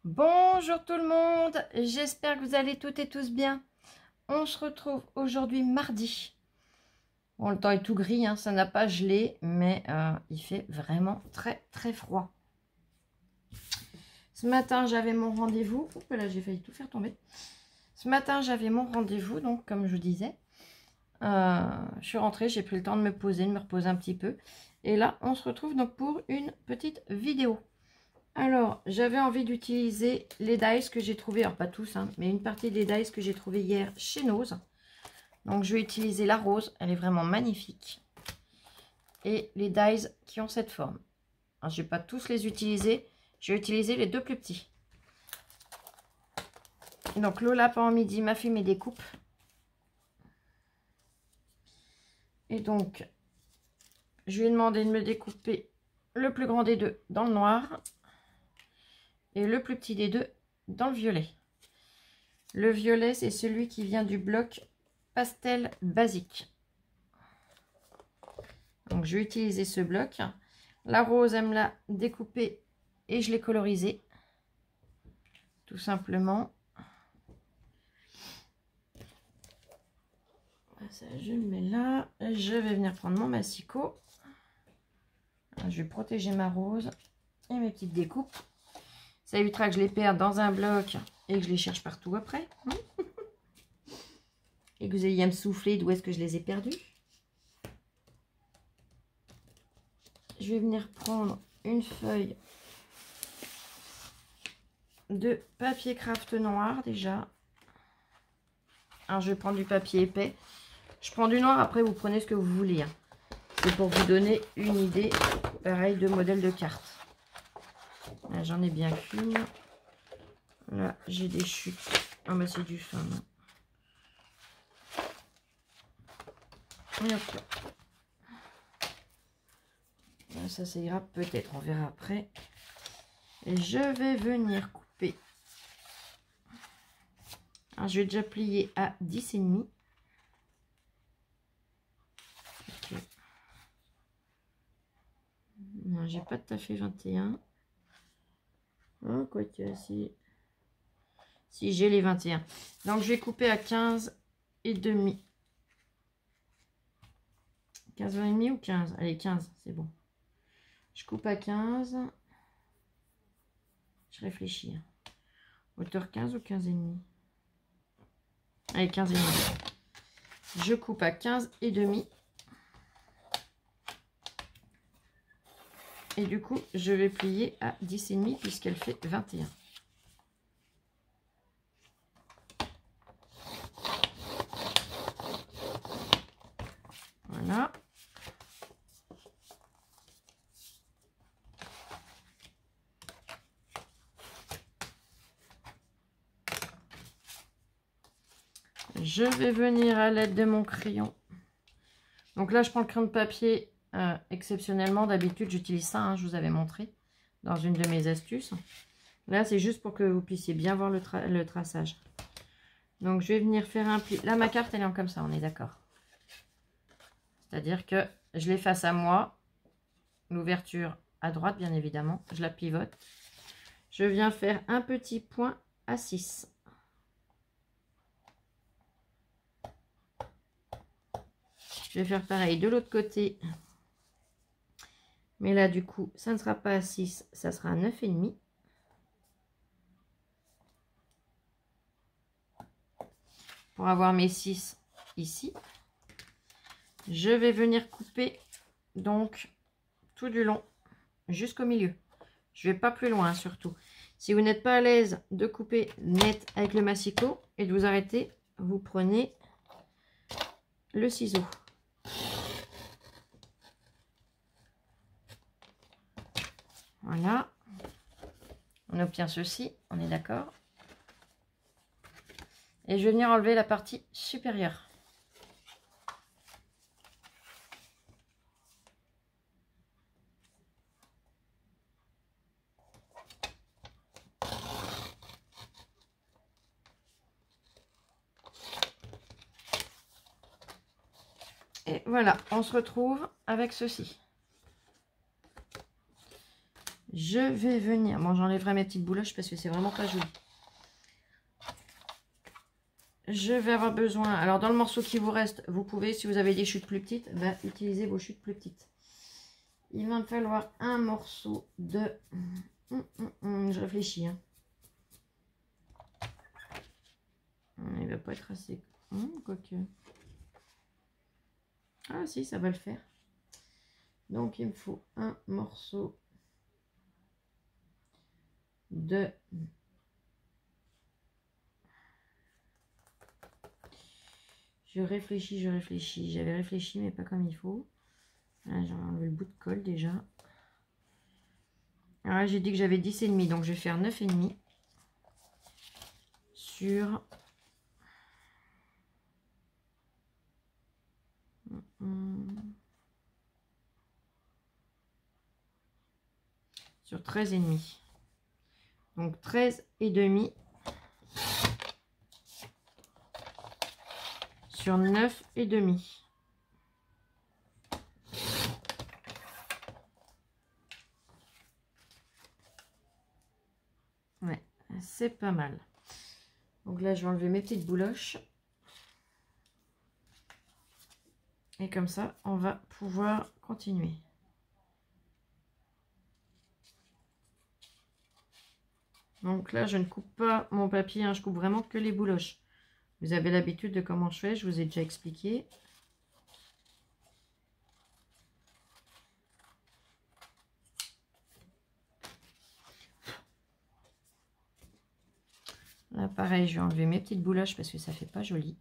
Bonjour tout le monde, j'espère que vous allez toutes et tous bien. On se retrouve aujourd'hui mardi. Bon, le temps est tout gris, hein, ça n'a pas gelé, mais il fait vraiment très froid. Ce matin, j'avais mon rendez-vous. Oups, là, j'ai failli tout faire tomber. Ce matin, j'avais mon rendez-vous, donc comme je vous disais. Je suis rentrée, j'ai pris le temps de me poser, de me reposer un petit peu. Et là, on se retrouve donc pour une petite vidéo. Alors, j'avais envie d'utiliser les dies que j'ai trouvés, alors pas tous, hein, mais une partie des dies que j'ai trouvés hier chez Nose. Donc, je vais utiliser la rose, elle est vraiment magnifique. Et les dies qui ont cette forme. Alors, je ne vais pas tous les utiliser, je vais utiliser les deux plus petits. Donc, Lola, pendant midi, m'a fait mes découpes. Et donc, je lui ai demandé de me découper le plus grand des deux dans le noir. Et le plus petit des deux dans le violet. Le violet, c'est celui qui vient du bloc pastel basique. Donc, je vais utiliser ce bloc. La rose, elle me l'a découpé et je l'ai colorisé. Tout simplement. Ça, je le mets là. Je vais venir prendre mon massicot. Je vais protéger ma rose et mes petites découpes. Ça évitera que je les perde dans un bloc et que je les cherche partout après. Et que vous ayez à me souffler d'où est-ce que je les ai perdus. Je vais venir prendre une feuille de papier craft noir déjà. Alors je vais prendre du papier épais. Je prends du noir, après vous prenez ce que vous voulez. Hein. C'est pour vous donner une idée, pareil, de modèle de carte. Là j'en ai bien qu'une. Là j'ai des chutes. Ah bah c'est du fin. Et hop là. Là, ça ira peut-être, on verra après. Et je vais venir couper. Alors je vais déjà plier à 10,5. Okay. Non, j'ai pas tout à fait 21. Oh, quoique, si j'ai les 21. Donc, je vais couper à 15,5. 15,5 ou 15? Allez, 15, c'est bon. Je coupe à 15. Je réfléchis. Hauteur 15 ou 15,5? Allez, 15,5. Je coupe à 15,5. Et du coup, je vais plier à 10,5 puisqu'elle fait 21. Voilà. Je vais venir à l'aide de mon crayon. Donc là, je prends le crayon de papier exceptionnellement. D'habitude, j'utilise ça, hein, je vous avais montré dans une de mes astuces. Là, c'est juste pour que vous puissiez bien voir le traçage. Donc, je vais venir faire un pli. Là, ma carte, elle est en comme ça, on est d'accord. C'est-à-dire que je l'ai face à moi. L'ouverture à droite, bien évidemment. Je la pivote. Je viens faire un petit point à 6. Je vais faire pareil de l'autre côté. Mais là, du coup, ça ne sera pas à 6, ça sera à 9,5. Pour avoir mes 6 ici. Je vais venir couper donc tout du long jusqu'au milieu. Je ne vais pas plus loin, surtout. Si vous n'êtes pas à l'aise de couper net avec le massicot et de vous arrêter, vous prenez le ciseau. Voilà. On obtient ceci, on est d'accord. Et je vais venir enlever la partie supérieure. Et voilà, on se retrouve avec ceci. Je je vais venir... Bon, j'enlèverai mes petites bouloches parce que c'est vraiment pas joli. Je vais avoir besoin... Alors, dans le morceau qui vous reste, vous pouvez, si vous avez des chutes plus petites, bah, utiliser vos chutes plus petites. Il va me falloir un morceau de... je réfléchis. Hein. Il va pas être assez... quoique... Ah si, ça va le faire. Donc, il me faut un morceau de... Je réfléchis. J'avais réfléchi, mais pas comme il faut. J'ai enlevé le bout de colle déjà. Alors là, j'ai dit que j'avais 10,5, donc je vais faire 9,5 sur... sur 13,5. Donc 13,5 sur 9,5. Ouais, c'est pas mal. Donc là, je vais enlever mes petites bouloches. Et comme ça, on va pouvoir continuer. Donc là, je ne coupe pas mon papier, hein, je coupe vraiment que les bouloches. Vous avez l'habitude de comment je fais, je vous ai déjà expliqué. Là, pareil, je vais enlever mes petites bouloches parce que ça fait pas joli.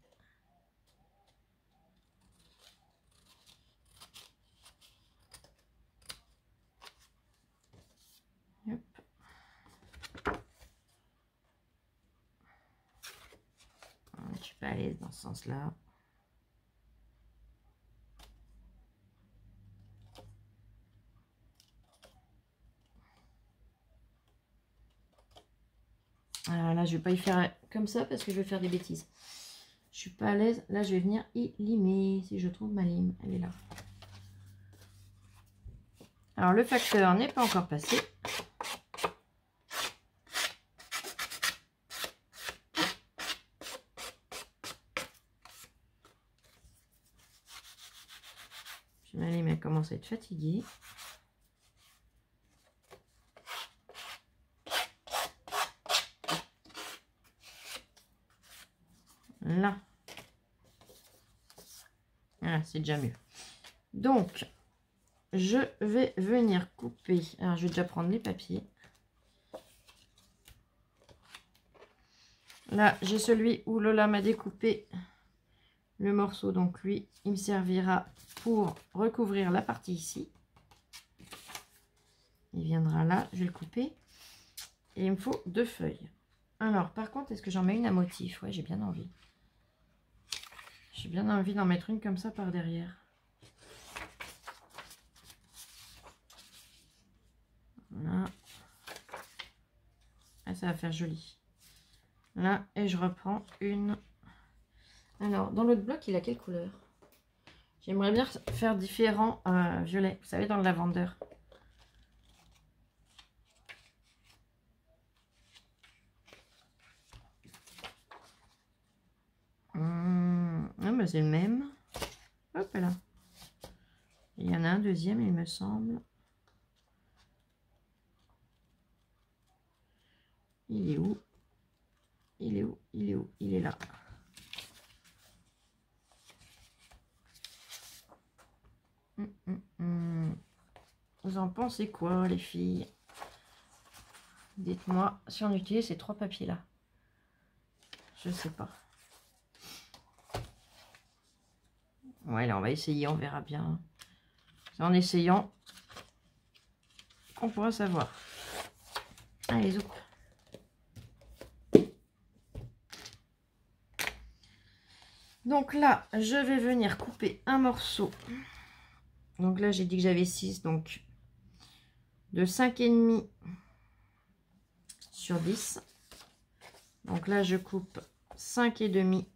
Hop. Je suis pas à l'aise dans ce sens-là. Alors là, je vais pas y faire comme ça parce que je vais faire des bêtises. Je suis pas à l'aise. Là, je vais venir y limer. Si je trouve ma lime, elle est là. Alors, le facteur n'est pas encore passé. Ma lime, elle commence à être fatiguée. Là. Voilà, c'est déjà mieux. Donc, je vais venir couper. Alors, je vais déjà prendre les papiers. Là, j'ai celui où Lola m'a découpé le morceau. Donc, lui, il me servira pour recouvrir la partie ici. Il viendra là. Je vais le couper. Et il me faut 2 feuilles. Alors, par contre, est-ce que j'en mets une à motif? Ouais, j'ai bien envie. J'ai bien envie d'en mettre une comme ça par derrière. Là. Ah, ça va faire joli. Là, et je reprends une. Alors, dans l'autre bloc, il a quelle couleur? J'aimerais bien faire différents violets. Vous savez, dans le lavandeur. Ah, bah, c'est le même. Hop là. Il y en a un deuxième, il me semble. Il est où? Il est où? Il est où? Il est là. Vous en pensez quoi, les filles? Dites-moi si on utilise ces 3 papiers-là. Je sais pas. Ouais, là, on va essayer, on verra bien. C'est en essayant qu'on pourra savoir. Allez, zoup. Donc là, je vais venir couper un morceau. Donc là, j'ai dit que j'avais 6, donc de 5,5 sur 10. Donc là, je coupe 5,5.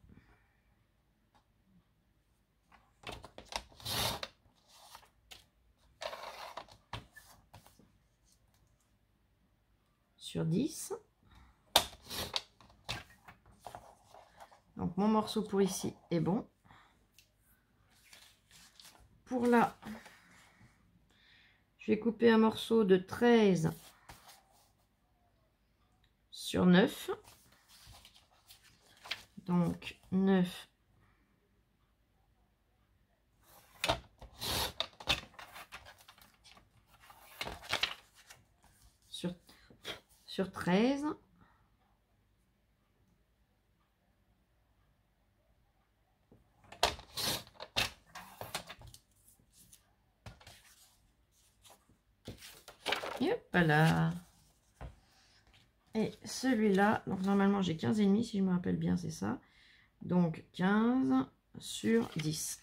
sur 10. Donc mon morceau pour ici est bon. Pour là, je vais couper un morceau de 13 sur 9. Donc 9 sur 13. Et hop là. Et celui-là, donc normalement j'ai 15,5 si je me rappelle bien, c'est ça. Donc 15 sur 10.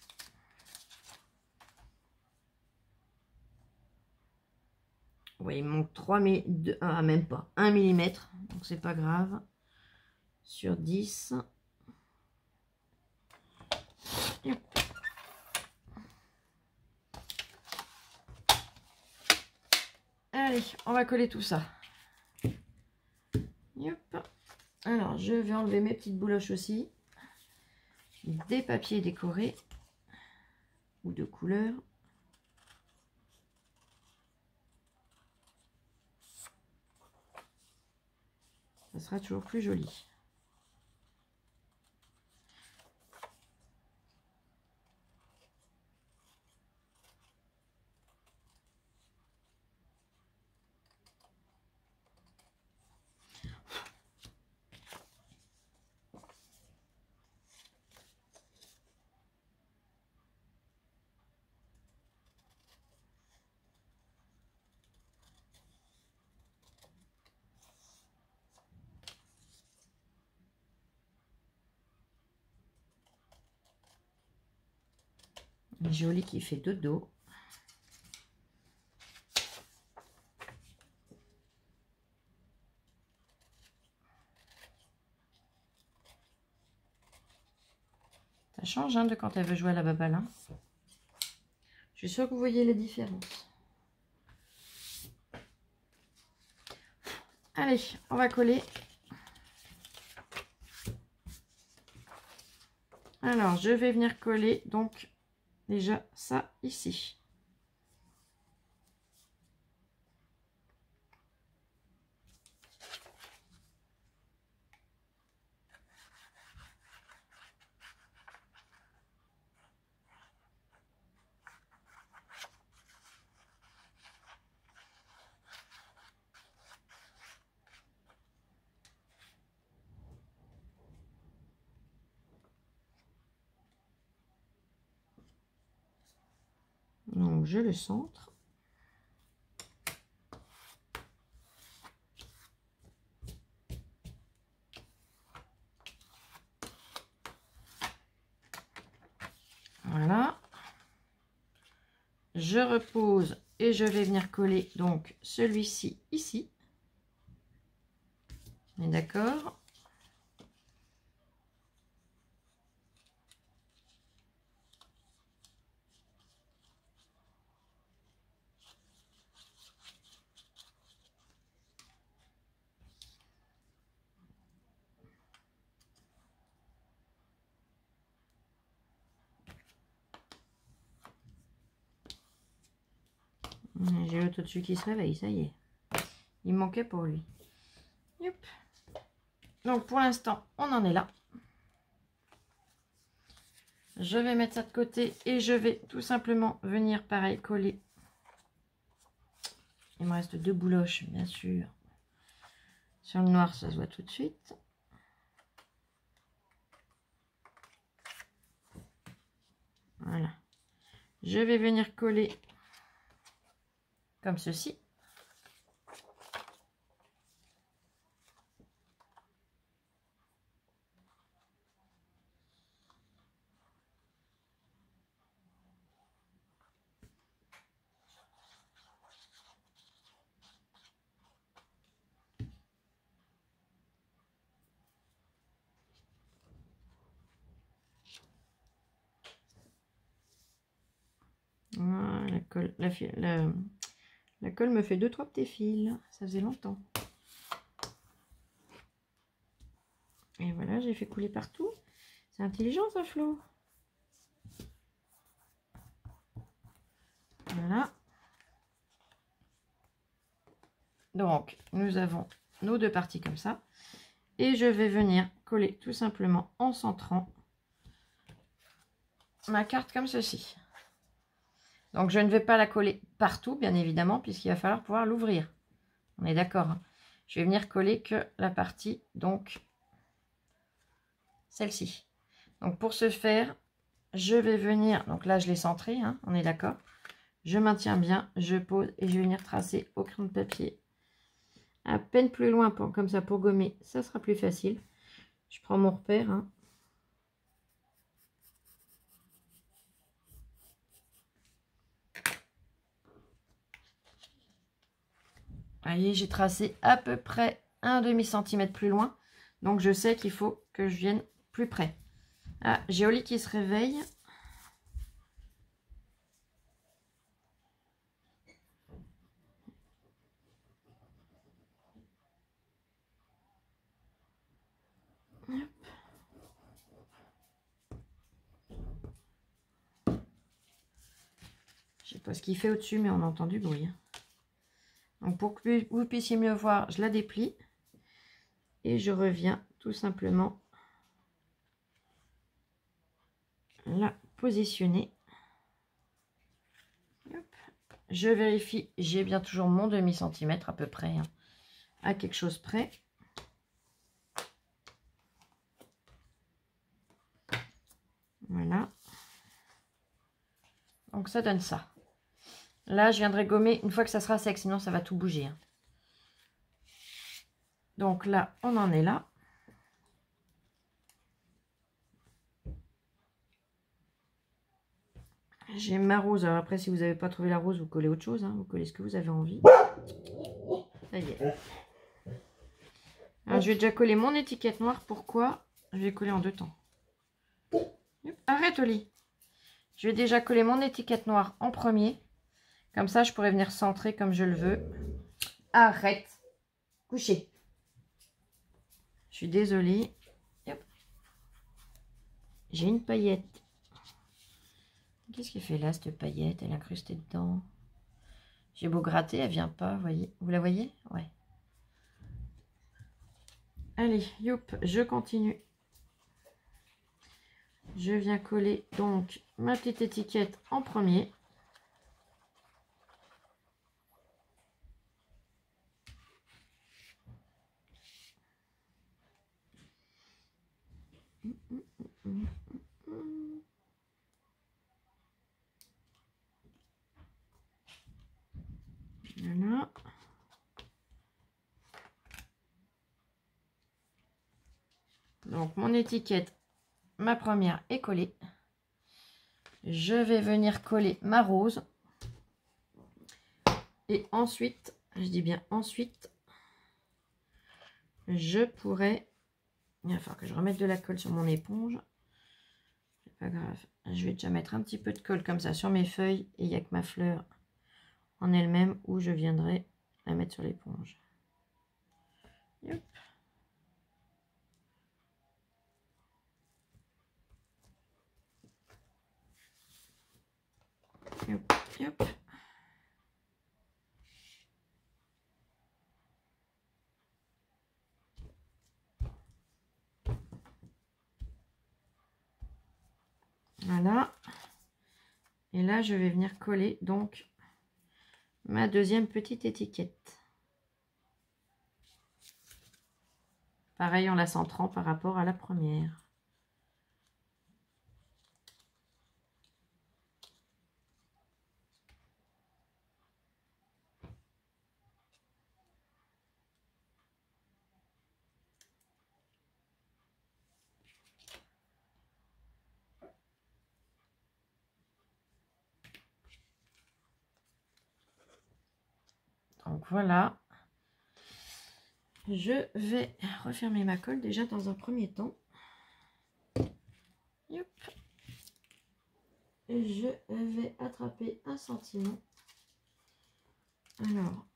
Oui, il manque 3 mm, ah, même pas 1 mm, donc c'est pas grave. Sur 10. Allez, on va coller tout ça. Yop. Alors, je vais enlever mes petites bouloches aussi. Des papiers décorés ou de couleur. Ça sera toujours plus joli. Joli qui fait dodo. Ça change hein, de quand elle veut jouer à la baballe. Hein. Je suis sûre que vous voyez les différences. Allez, on va coller. Alors, je vais venir coller donc déjà ça ici. Donc, je le centre. Voilà. Je repose et je vais venir coller donc celui-ci ici. On est d'accord? J'ai l'autre au-dessus qui se réveille, ça y est. Il manquait pour lui. Yep. Donc pour l'instant, on en est là. Je vais mettre ça de côté et je vais tout simplement venir pareil coller. Il me reste 2 bouloches, bien sûr. Sur le noir, ça se voit tout de suite. Voilà. Je vais venir coller comme ceci. Voilà, la colle me fait 2-3 petits fils. Ça faisait longtemps. Et voilà, j'ai fait couler partout. C'est intelligent ça, Flo. Voilà. Donc, nous avons nos deux parties comme ça. Et je vais venir coller tout simplement en centrant ma carte comme ceci. Donc, je ne vais pas la coller partout, bien évidemment, puisqu'il va falloir pouvoir l'ouvrir. On est d'accord, hein. Je vais venir coller que la partie, donc, celle-ci. Donc, pour ce faire, je vais venir, donc là, je l'ai centré, hein, on est d'accord. Je maintiens bien, je pose et je vais venir tracer au crayon de papier. À peine plus loin, comme ça, pour gommer, ça sera plus facile. Je prends mon repère, hein. Vous voyez, j'ai tracé à peu près un demi-centimètre plus loin. Donc, je sais qu'il faut que je vienne plus près. Ah, j'ai Oli qui se réveille. Hop. Je sais pas ce qu'il fait au-dessus, mais on entend du bruit. Donc, pour que vous puissiez mieux voir, je la déplie. Et je reviens tout simplement la positionner. Hop. Je vérifie, j'ai bien toujours mon demi-centimètre à peu près, hein, à quelque chose près. Voilà. Donc ça donne ça. Là, je viendrai gommer une fois que ça sera sec, sinon ça va tout bouger, hein. Donc là, on en est là. J'ai ma rose. Alors après, si vous n'avez pas trouvé la rose, vous collez autre chose, hein. Vous collez ce que vous avez envie. Ça y est. Alors, je vais déjà coller mon étiquette noire. Pourquoi? Je vais coller en deux temps. Arrête, Oli. Je vais déjà coller mon étiquette noire en premier. Comme ça, je pourrais venir centrer comme je le veux. Arrête. Coucher. Je suis désolée. J'ai une paillette. Qu'est-ce qu'elle fait là, cette paillette? Elle est incrustée dedans. J'ai beau gratter, elle vient pas, voyez. Vous la voyez? Ouais. Allez, youp, je continue. Je viens coller donc ma petite étiquette en premier. Voilà. Donc mon étiquette, ma première est collée. Je vais venir coller ma rose. Et ensuite, je dis bien ensuite, je pourrais... Il va falloir que je remette de la colle sur mon éponge. C'est pas grave. Je vais déjà mettre un petit peu de colle comme ça sur mes feuilles. Et il n'y a que ma fleur en elle-même où je viendrai la mettre sur l'éponge. Yep. Yep, yep. Voilà. Et là, je vais venir coller donc ma deuxième petite étiquette. Pareil en la centrant par rapport à la première. Donc voilà. Je vais refermer ma colle déjà dans un premier temps. Yep. Et je vais attraper un sentiment. Alors,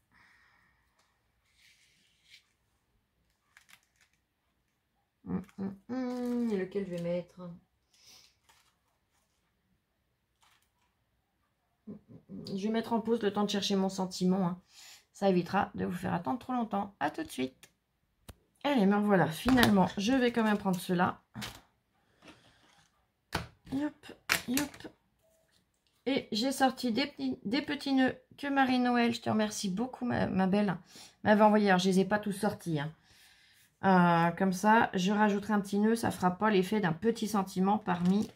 Et lequel je vais mettre? Je vais mettre en pause le temps de chercher mon sentiment. Hein. Ça évitera de vous faire attendre trop longtemps. À tout de suite. Allez, me voilà. Finalement, je vais quand même prendre cela. Yop, yop. Et j'ai sorti des petits nœuds que Marie-Noël, je te remercie beaucoup, ma belle, m'avait envoyé. Alors, je ne les ai pas tous sortis. Hein. Comme ça, je rajouterai un petit nœud. Ça ne fera pas l'effet d'un petit sentiment parmi...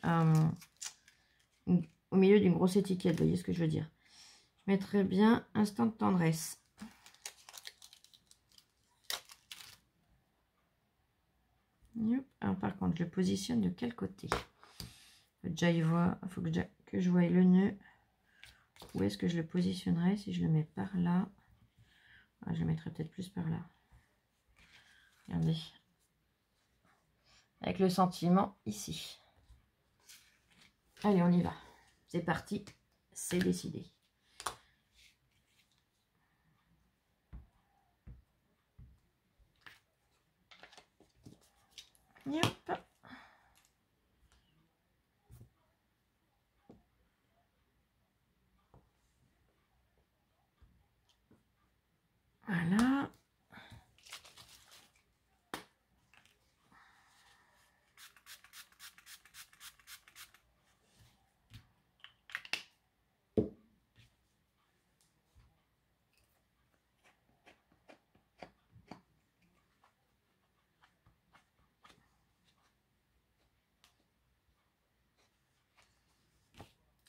au milieu d'une grosse étiquette, vous voyez ce que je veux dire. Je mettrai bien instant de tendresse. Alors par contre, je le positionne de quel côté? Déjà y voir, il faut que je voie le nœud. Où est-ce que je le positionnerai? Si je le mets par là, je le mettrai peut-être plus par là. Regardez. Avec le sentiment ici. Allez, on y va. C'est parti, c'est décidé. Yep. Voilà.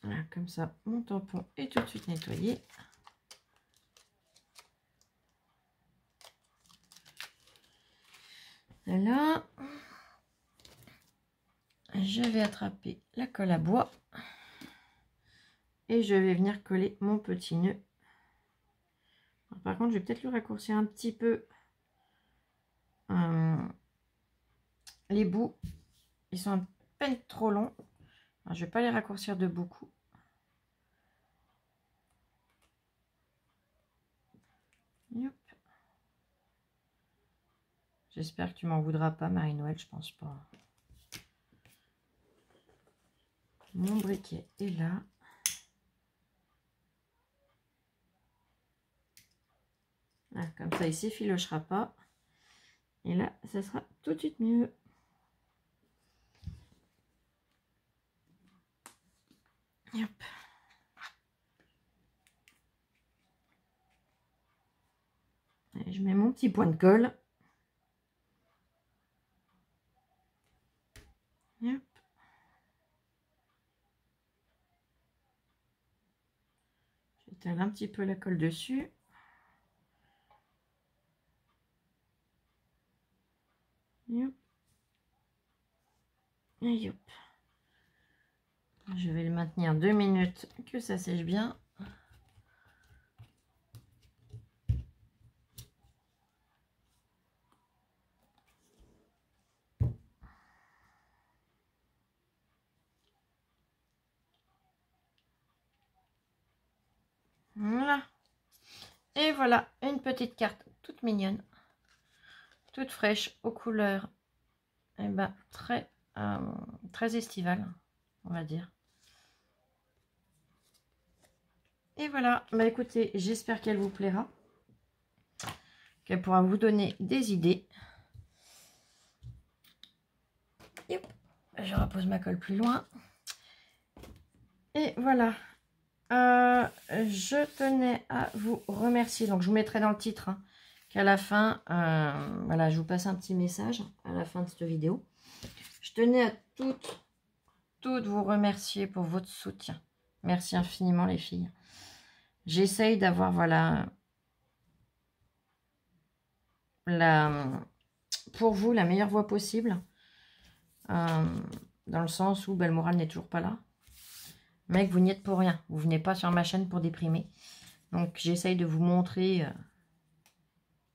Voilà, comme ça, mon tampon est tout de suite nettoyé. Voilà. Je vais attraper la colle à bois. Et je vais venir coller mon petit nœud. Alors, par contre, je vais peut-être le raccourcir un petit peu. Les bouts, ils sont à peine trop longs. Alors, je ne vais pas les raccourcir de beaucoup. J'espère que tu m'en voudras pas, Marie-Noël, je pense pas. Mon briquet est là. Ah, comme ça, il ne s'effilochera pas. Et là, ça sera tout de suite mieux. Hop. Et je mets mon petit point de colle. Hop. J'étale un petit peu la colle dessus. Hop. Et hop. Je vais le maintenir 2 minutes que ça sèche bien. Voilà. Et voilà, une petite carte toute mignonne, toute fraîche, aux couleurs très estivales, on va dire. Et voilà, bah écoutez, j'espère qu'elle vous plaira, qu'elle pourra vous donner des idées. Yep. Je repose ma colle plus loin. Et voilà. Je tenais à vous remercier. Donc, je vous mettrai dans le titre qu'à la fin, voilà, je vous passe un petit message à la fin de cette vidéo. Je tenais à toutes vous remercier pour votre soutien. Merci infiniment, les filles. J'essaye d'avoir, voilà, pour vous, la meilleure voie possible. Dans le sens où le moral n'est toujours pas là. Mais que vous n'y êtes pour rien. Vous venez pas sur ma chaîne pour déprimer. Donc, j'essaye de vous montrer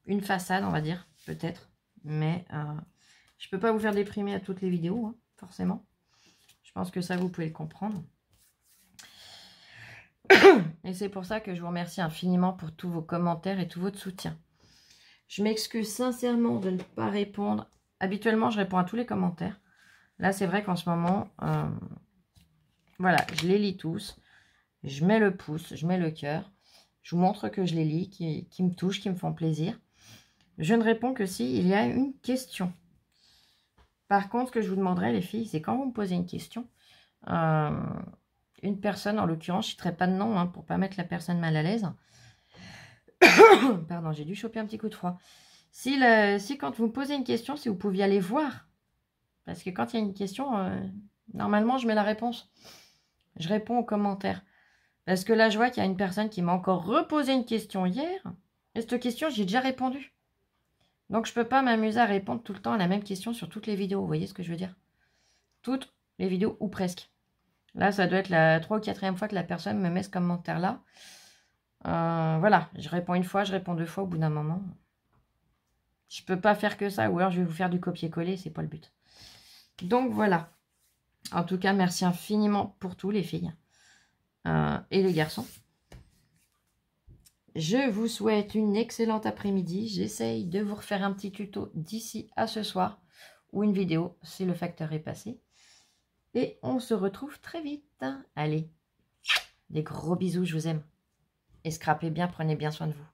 une façade, on va dire, peut-être. Mais je peux pas vous faire déprimer à toutes les vidéos, hein, forcément. Je pense que ça, vous pouvez le comprendre. Et c'est pour ça que je vous remercie infiniment pour tous vos commentaires et tout votre soutien. Je m'excuse sincèrement de ne pas répondre Habituellement, je réponds à tous les commentaires. Là, c'est vrai qu'en ce moment, voilà, je les lis tous. Je mets le pouce, je mets le cœur. Je vous montre que je les lis, qui me touchent, qui me font plaisir. Je ne réponds que s'il y a une question. Par contre, ce que je vous demanderai, les filles, c'est quand vous me posez une question, une personne, en l'occurrence, je ne citerai pas de nom, hein, pour ne pas mettre la personne mal à l'aise. Pardon, j'ai dû choper un petit coup de froid. Si quand vous me posez une question, si vous pouviez aller voir, parce que quand il y a une question, normalement, je mets la réponse. Je réponds aux commentaires. Parce que là, je vois qu'il y a une personne qui m'a encore reposé une question hier. Et cette question, j'y ai déjà répondu. Donc, je ne peux pas m'amuser à répondre tout le temps à la même question sur toutes les vidéos. Vous voyez ce que je veux dire? Toutes les vidéos, ou presque. Là, ça doit être la 3e ou 4e fois que la personne me met ce commentaire-là. Voilà, je réponds une fois, je réponds 2 fois au bout d'un moment. Je ne peux pas faire que ça, ou alors je vais vous faire du copier-coller, c'est pas le but. Donc, voilà. En tout cas, merci infiniment pour tout, les filles. Et les garçons. Je vous souhaite une excellente après-midi. J'essaye de vous refaire un petit tuto d'ici à ce soir. Ou une vidéo, si le facteur est passé. Et on se retrouve très vite. Allez, des gros bisous, je vous aime. Et scrapez bien, prenez bien soin de vous.